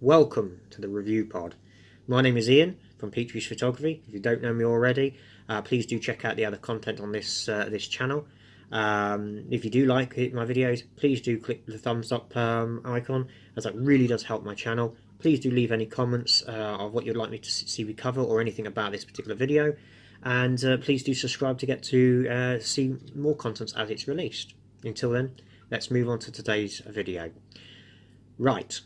Welcome to the review pod. My name is Ian from Peachtree's Photography. If you don't know me already, please do check out the other content on this channel. If you do like my videos, please do click the thumbs up icon, as that really does help my channel. Please do leave any comments of what you'd like me to see me cover or anything about this particular video, and please do subscribe to get to see more content as it's released. Until then, let's move on to today's video. Right.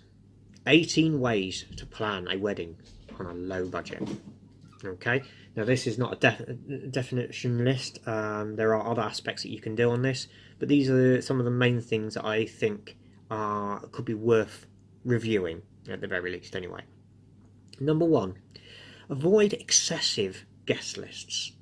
18 ways to plan a wedding on a low budget. Okay, now this is not a definition list. There are other aspects that you can do on this, but these are some of the main things that I think could be worth reviewing at the very least anyway. Number one, avoid excessive guest lists.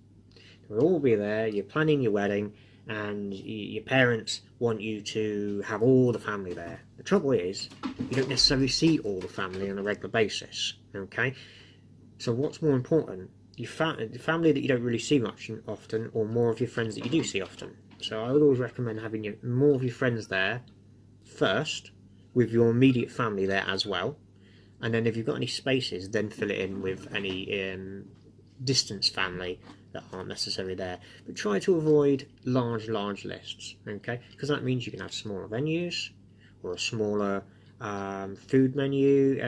We'll all be there, you're planning your wedding, and your parents want you to have all the family there. The trouble is, you don't necessarily see all the family on a regular basis, okay? So what's more important, the family that you don't really see much often, or more of your friends that you do see often. So I would always recommend having more of your friends there first, with your immediate family there as well, and then if you've got any spaces, then fill it in with any distance family that aren't necessarily there. But try to avoid large lists, okay? Because that means you can have smaller venues or a smaller food menu,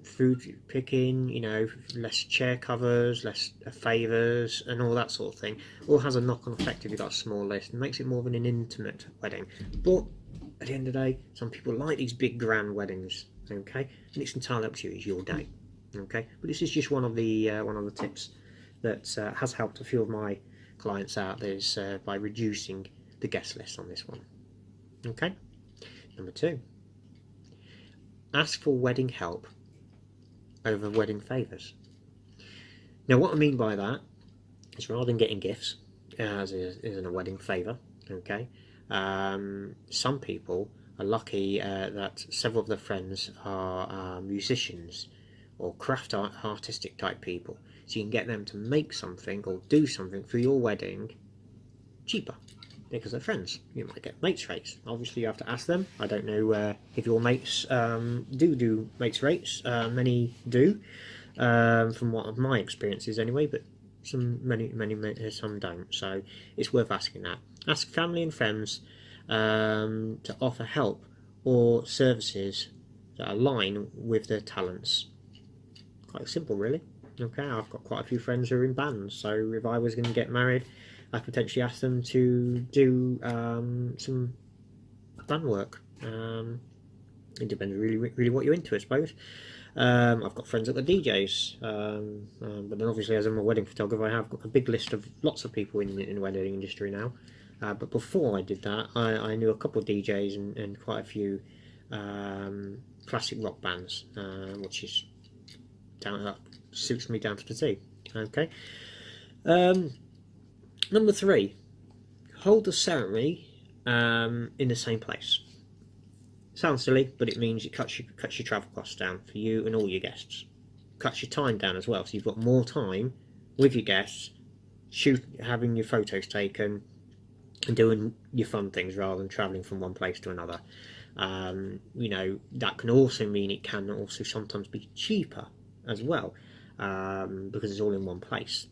food picking, you know, less chair covers, less favours and all that sort of thing. All has a knock-on effect if you've got a small list. It makes it more of an intimate wedding. But at the end of the day, some people like these big grand weddings, okay? And it's entirely up to you, it's your day, okay? But this is just one of the tips that has helped a few of my clients out. There's by reducing the guest list on this one. Okay. Number two, ask for wedding help over wedding favours. Now, what I mean by that is, rather than getting gifts, as is in a wedding favour, okay, some people are lucky that several of their friends are musicians or artistic type people, so you can get them to make something or do something for your wedding cheaper because they're friends. You might get mates rates. Obviously you have to ask them. I don't know if your mates do mates rates. Many do, from what of my experiences anyway, but many some don't, so it's worth asking that. Ask family and friends to offer help or services that align with their talents. Quite simple, really. Okay, I've got quite a few friends who are in bands, so if I was going to get married, I'd potentially ask them to do some band work. It depends really what you're into, I suppose. I've got friends that are DJs, but then obviously, as I'm a wedding photographer, I have got a big list of lots of people in the wedding industry now. But before I did that, I knew a couple of DJs and quite a few classic rock bands, which is suits me down to the T. Okay. Number three, hold the ceremony in the same place. Sounds silly, but it means it cuts your travel costs down for you and all your guests. Cuts your time down as well, so you've got more time with your guests, having your photos taken, and doing your fun things rather than travelling from one place to another. You know, that can also mean it can also sometimes be cheaper as well, because it's all in one place,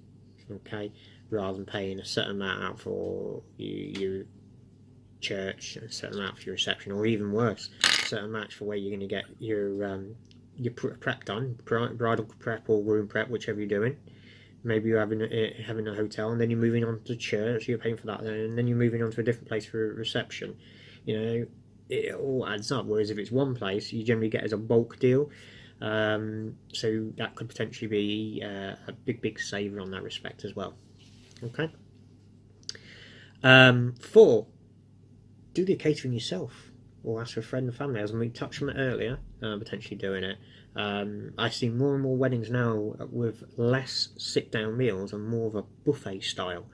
okay, rather than paying a certain amount out for your church, a certain amount for your reception, or even worse, a certain amount for where you're going to get your prep done, bridal prep or room prep, whichever you're doing. Maybe you're having a hotel, and then you're moving on to church, you're paying for that, and then you're moving on to a different place for a reception. You know, it all adds up, whereas if it's one place, you generally get as a bulk deal. So that could potentially be a big saver on that respect as well. Okay. 4, do the catering yourself, or ask for a friend and family, as we touched on it earlier, potentially doing it. I see more and more weddings now with less sit-down meals and more of a buffet style,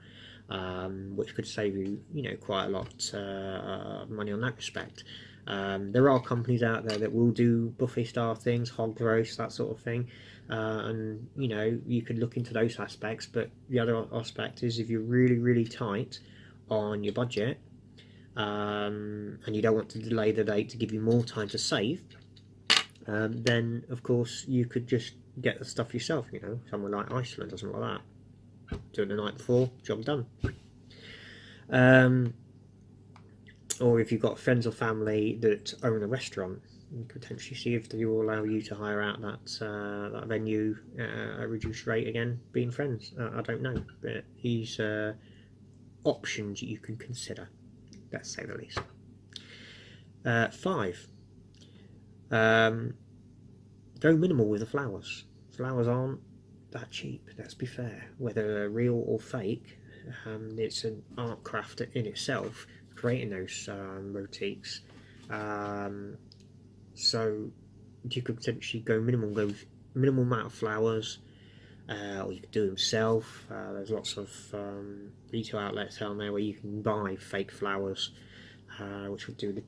which could save you, quite a lot of money on that respect. There are companies out there that will do buffet style things, hog roast, that sort of thing, and you could look into those aspects. But the other aspect is, if you're really tight on your budget, and you don't want to delay the date to give you more time to save, then of course you could just get the stuff yourself, you know, somewhere like Iceland or something like that. Do it the night before, job done. Or if you've got friends or family that own a restaurant, you could potentially see if they will allow you to hire out that venue at a reduced rate again, being friends. I don't know, but these options you can consider, let's say the least. 5. Go minimal with the flowers. Flowers aren't that cheap, let's be fair. Whether they're real or fake, it's an art craft in itself, creating those motifs. So you could potentially go minimal amount of flowers, or you could do them yourself. There's lots of retail outlets out there where you can buy fake flowers, which will do the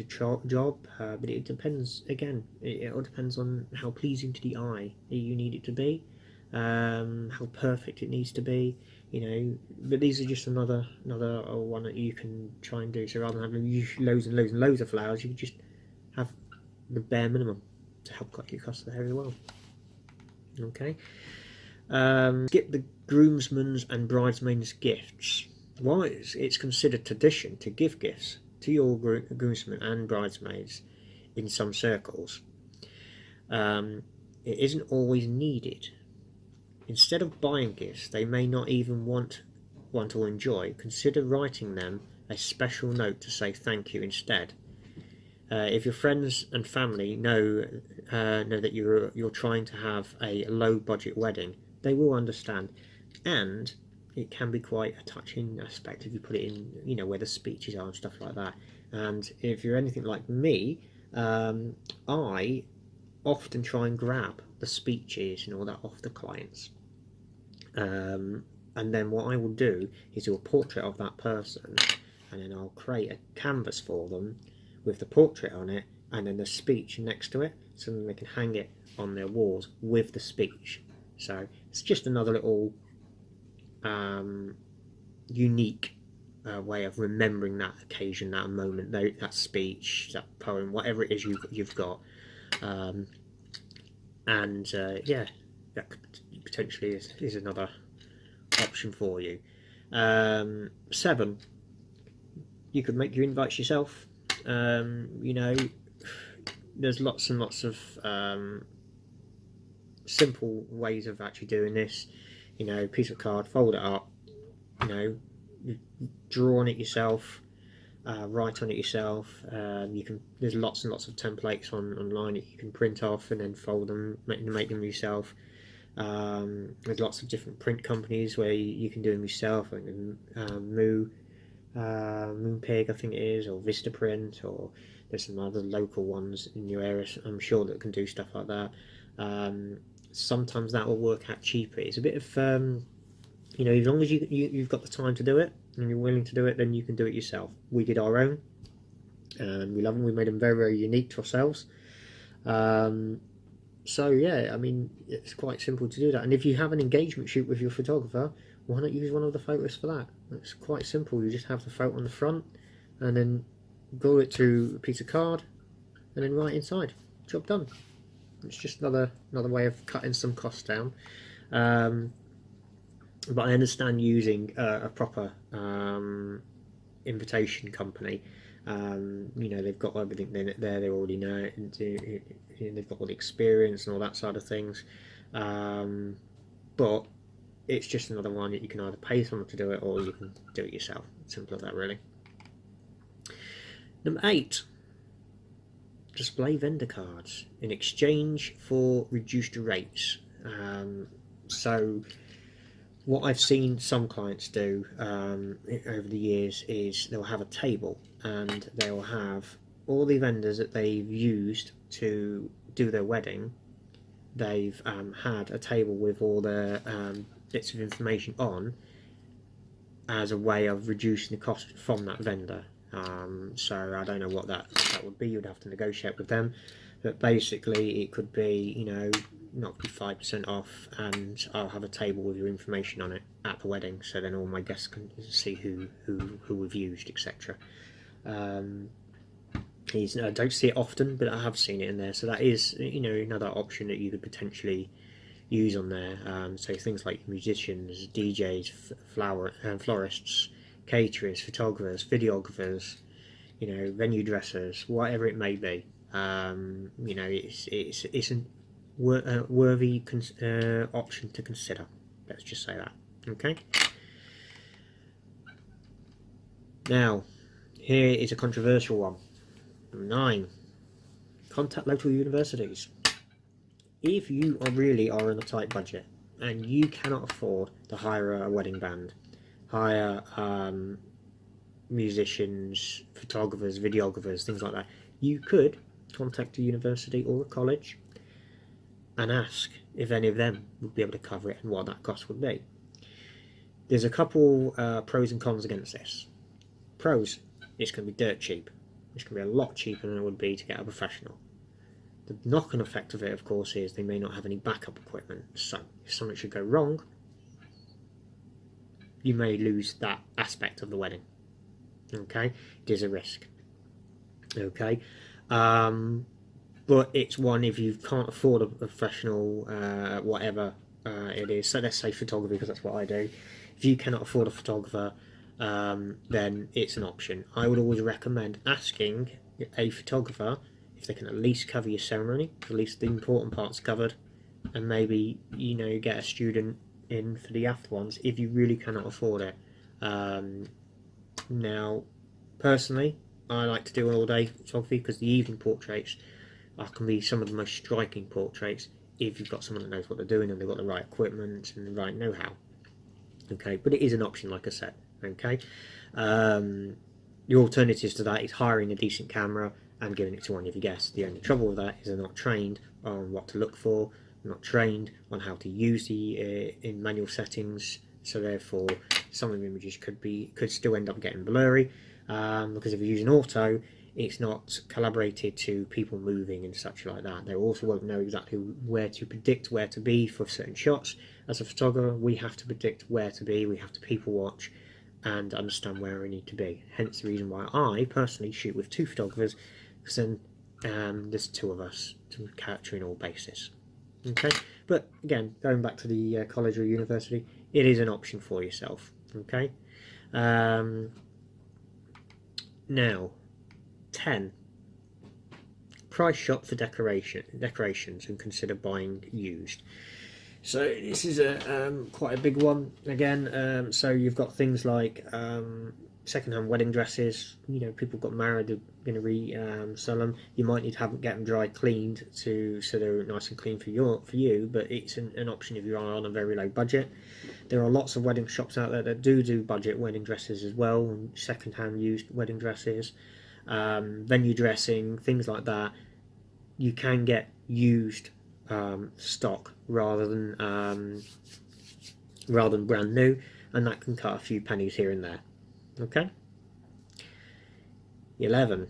job. But it depends. Again, it all depends on how pleasing to the eye you need it to be, how perfect it needs to be. You know, but these are just another one that you can try and do. So rather than having loads and loads and loads of flowers, you can just have the bare minimum to help cut your costs there as well. Okay. Skip the groomsmen's and bridesmaids' gifts. While it's considered tradition to give gifts to your groomsmen and bridesmaids in some circles, it isn't always needed. Instead of buying gifts they may not even want or enjoy, consider writing them a special note to say thank you instead. If your friends and family know that you're trying to have a low budget wedding, they will understand, and it can be quite a touching aspect if you put it in, you know, where the speeches are and stuff like that. And if you're anything like me, I often try and grab the speeches and all that off the clients, and then what I will do is do a portrait of that person, and then I'll create a canvas for them with the portrait on it and then the speech next to it, so then they can hang it on their walls with the speech. So it's just another little unique way of remembering that occasion, that moment, that speech, that poem, whatever it is you've got. Yeah, that potentially is another option for you. 7, you could make your invites yourself. You know, there's lots and lots of simple ways of actually doing this. You know, piece of card, fold it up, you know, draw on it yourself, write on it yourself. There's lots and lots of templates online that you can print off and then fold them, make them yourself. There's lots of different print companies where you can do them yourself, like Moonpig, I think it is, or Vistaprint, or there's some other local ones in your area, I'm sure, that can do stuff like that. Sometimes that will work out cheaper. It's a bit of, you know, as long as you've got the time to do it and you're willing to do it, then you can do it yourself. We did our own, and we love them. We made them very, very unique to ourselves. So yeah, I mean, it's quite simple to do that. And if you have an engagement shoot with your photographer, why not use one of the photos for that? It's quite simple. You just have the photo on the front and then glue it to a piece of card and then write inside. Job done. It's just another way of cutting some costs down. But I understand using a proper invitation company. You know, they've got everything there. They already know it. They've got all the experience and all that side of things. But it's just another one that you can either pay someone to do it or you can do it yourself. Simple as that, really. Number 8. Display vendor cards in exchange for reduced rates. So what I've seen some clients do over the years is they'll have a table and they'll have all the vendors that they've used to do their wedding. They've had a table with all their bits of information on as a way of reducing the cost from that vendor. So I don't know what that would be. You'd have to negotiate with them, but basically it could be, you know, knock you 5% off, and I'll have a table with your information on it at the wedding, so then all my guests can see who we've used, etc. And I don't see it often, but I have seen it in there. So that is, you know, another option that you could potentially use on there. So things like musicians, DJs, florists, caterers, photographers, videographers, you know, venue dressers, whatever it may be. You know, it's a worthy option to consider. Let's just say that. Okay. Now, here is a controversial one. Number 9. Contact local universities. If you really are on a tight budget and you cannot afford to hire a wedding band, hire musicians, photographers, videographers, things like that, you could contact a university or a college and ask if any of them would be able to cover it and what that cost would be. There's a couple pros and cons against this. Pros, it's going to be dirt cheap. It's going to be a lot cheaper than it would be to get a professional. The knock-on effect of it, of course, is they may not have any backup equipment. So if something should go wrong, you may lose that aspect of the wedding. Okay, it is a risk. Okay, but it's one, if you can't afford a professional, whatever it is. So let's say photography, because that's what I do. If you cannot afford a photographer, then it's an option. I would always recommend asking a photographer if they can at least cover your ceremony, at least the important parts covered, and maybe, you know, get a student in for the after ones if you really cannot afford it. Now, personally, I like to do an all-day photography because the evening portraits can be some of the most striking portraits if you've got someone that knows what they're doing and they've got the right equipment and the right know-how. Okay, but it is an option, like I said. Okay, the alternatives to that is hiring a decent camera and giving it to one of your guests. The only trouble with that is they're not trained on what to look for, not trained on how to use the in manual settings, so therefore some of the images could still end up getting blurry, because if you're using auto, it's not calibrated to people moving and such like that. They also won't know exactly where to predict where to be for certain shots. As a photographer, we have to predict where to be, we have to people watch and understand where we need to be. Hence the reason why I personally shoot with 2 photographers, because then there's 2 of us to capture in all bases. Okay, but again, going back to the college or university, it is an option for yourself. Okay, now 10. Price shop for decorations and consider buying used. So this is a quite a big one again. So you've got things like second-hand wedding dresses. You know, people got married, they're going to sell them. You might need to get them dry cleaned so they're nice and clean for you. But it's an option if you're on a very low budget. There are lots of wedding shops out there that do budget wedding dresses as well, and second-hand used wedding dresses, venue dressing, things like that. You can get used stock rather than brand new, and that can cut a few pennies here and there. Okay. 11.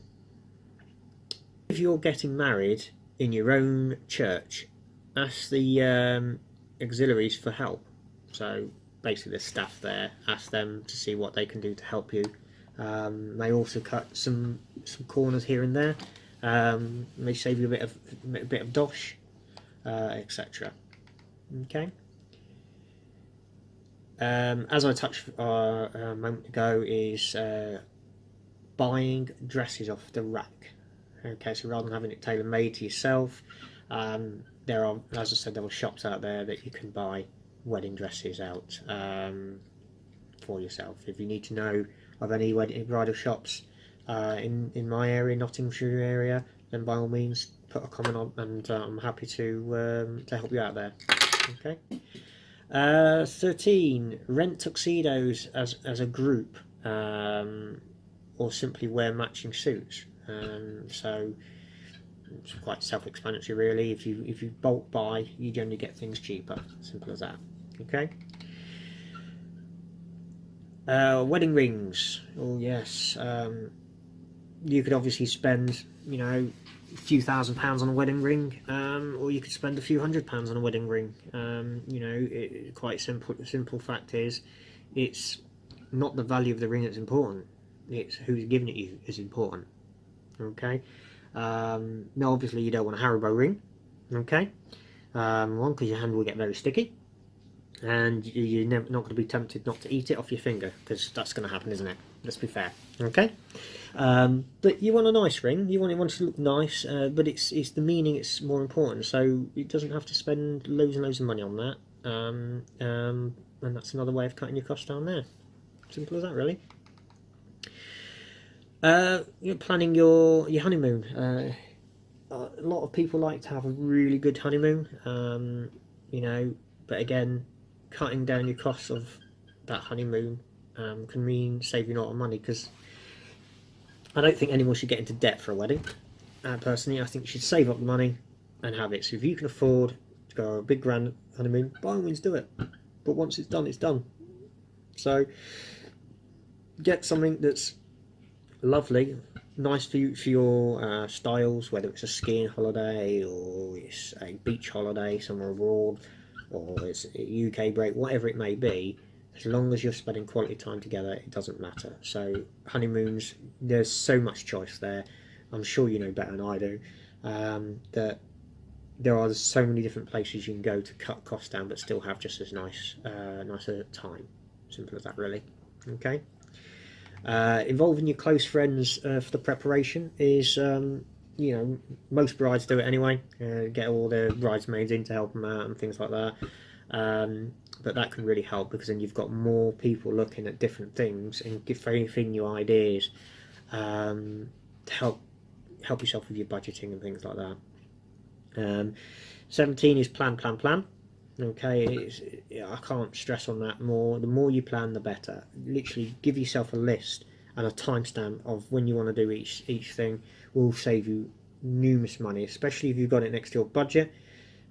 If you're getting married in your own church, ask the auxiliaries for help. So basically the staff there, ask them to see what they can do to help you. May also cut some corners here and there. May save you a bit of dosh, etc. Okay. As I touched a moment ago, is buying dresses off the rack. Okay, so rather than having it tailor made to yourself, there are, as I said, there are shops out there that you can buy wedding dresses out for yourself. If you need to know of any bridal shops in my area, Nottinghamshire area, then by all means put a comment on, and I'm happy to help you out there. Okay. 13. Rent tuxedos as a group, or simply wear matching suits. So it's quite self-explanatory, really. If you bulk buy, you generally get things cheaper. Simple as that. Okay. Wedding rings. Oh yes. You could obviously spend, you know, a few £1,000s on a wedding ring, or you could spend a few £100s on a wedding ring. You know, quite simple fact is, it's not the value of the ring that's important. It's who's giving it you is important. Okay. Now, obviously, you don't want a Haribo ring. Okay. One, because your hand will get very sticky, and you're not going to be tempted not to eat it off your finger, because that's going to happen, isn't it? Let's be fair. Okay. But you want a nice ring. You want it to look nice, but it's the meaning. It's more important. So it doesn't have to spend loads and loads of money on that. And that's another way of cutting your costs down there. Simple as that, really. You're planning your honeymoon. A lot of people like to have a really good honeymoon, you know, but again, cutting down your costs of that honeymoon can mean saving a lot of money, because I don't think anyone should get into debt for a wedding. Personally, I think you should save up the money and have it. So if you can afford to go on a big grand honeymoon, by all means do it. But once it's done, it's done. So get something that's lovely, nice for your styles, whether it's a skiing holiday or it's a beach holiday somewhere abroad, or it's a UK break, whatever it may be. As long as you're spending quality time together, it doesn't matter. So honeymoons, there's so much choice there. I'm sure you know better than I do, that there are so many different places you can go to cut costs down but still have just as nicer time. Simple as that, really. Okay. Involving your close friends for the preparation is, you know, most brides do it anyway. Get all the bridesmaids in to help them out and things like that. But that can really help, because then you've got more people looking at different things and giving you ideas to help yourself with your budgeting and things like that. 17 is plan. Okay, I can't stress on that more. The more you plan, the better. Literally, give yourself a list and a timestamp of when you want to do each thing. Will save you numerous money, especially if you've got it next to your budget,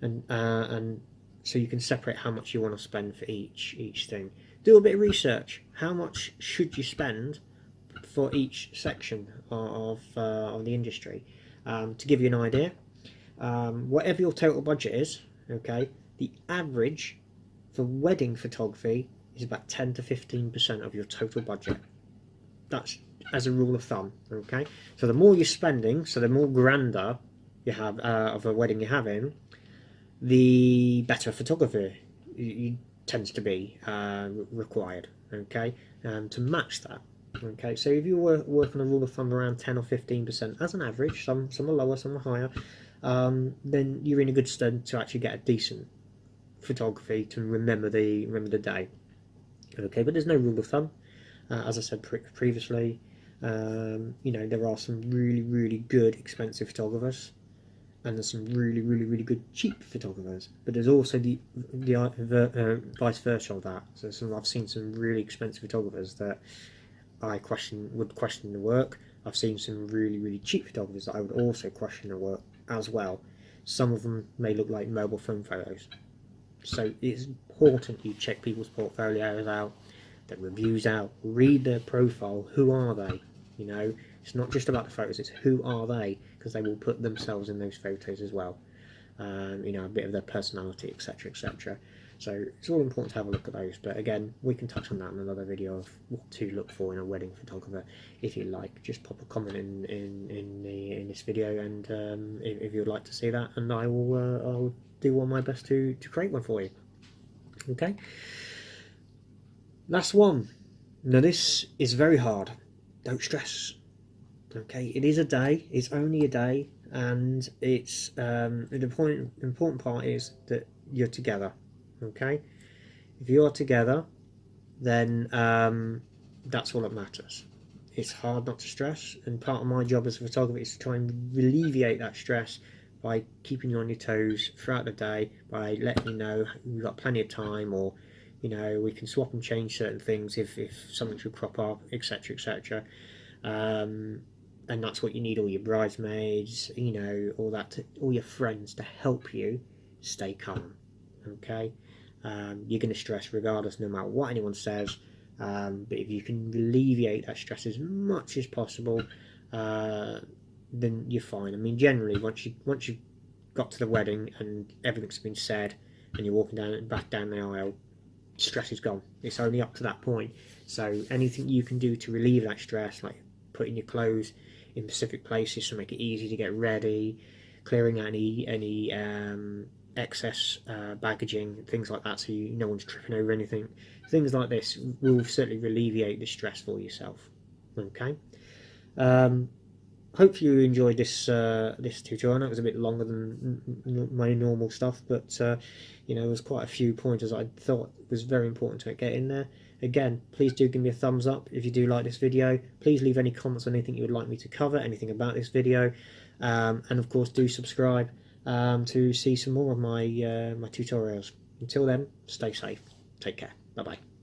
and so you can separate how much you want to spend for each thing. Do a bit of research. How much should you spend for each section of the industry, to give you an idea? Whatever your total budget is, okay, the average for wedding photography is about 10 to 15% of your total budget. That's as a rule of thumb, okay? So the more you're spending, so the more grander you have of a wedding you're having, the better photography you tends to be required, okay, to match that. Okay, so if you work on a rule of thumb around 10 or 15% as an average, some are lower, some are higher, then you're in a good stead to actually get a decent photography to remember the day. Okay, but there's no rule of thumb. As I said previously, you know, there are some really good expensive photographers, and there's some really good cheap photographers. But there's also the vice versa of that. So I've seen some really expensive photographers that I would question the work. I've seen some really cheap photographers that I would also question the work as well. Some of them may look like mobile phone photos. So it's important you check people's portfolios out, their reviews out, read their profile. Who are they? You know, it's not just about the photos, it's who are they, because they will put themselves in those photos as well. You know, a bit of their personality, etc. So it's all important to have a look at those. But again, we can touch on that in another video of what to look for in a wedding photographer. If you like, just pop a comment in this video, and if you'd like to see that, and I'll do all my best to create one for you. Okay. Last one. Now this is very hard. Don't stress. Okay, it is a day. It's only a day, and it's the important part is that you're together. Okay, if you are together, then that's all that matters. It's hard not to stress, and part of my job as a photographer is to try and alleviate that stress by keeping you on your toes throughout the day, by letting you know you've got plenty of time, or you know, we can swap and change certain things if something should crop up, etc. And that's what you need all your bridesmaids, you know, all your friends to help you stay calm. Okay, you're going to stress regardless, no matter what anyone says. But if you can alleviate that stress as much as possible, then you're fine. I mean, generally, once you've got to the wedding and everything's been said, and you're walking back down the aisle, stress is gone. It's only up to that point. So anything you can do to relieve that stress, like putting your clothes in specific places to make it easy to get ready, clearing out any excess baggaging, things like that, so no one's tripping over anything. Things like this will certainly alleviate the stress for yourself. Okay. Hopefully you enjoyed this tutorial. I know it was a bit longer than my normal stuff, but there was quite a few pointers I thought was very important to get in there. Again, please do give me a thumbs up if you do like this video. Please leave any comments on anything you would like me to cover, anything about this video, and of course do subscribe to see some more of my my tutorials. Until then, stay safe. Take care. Bye bye.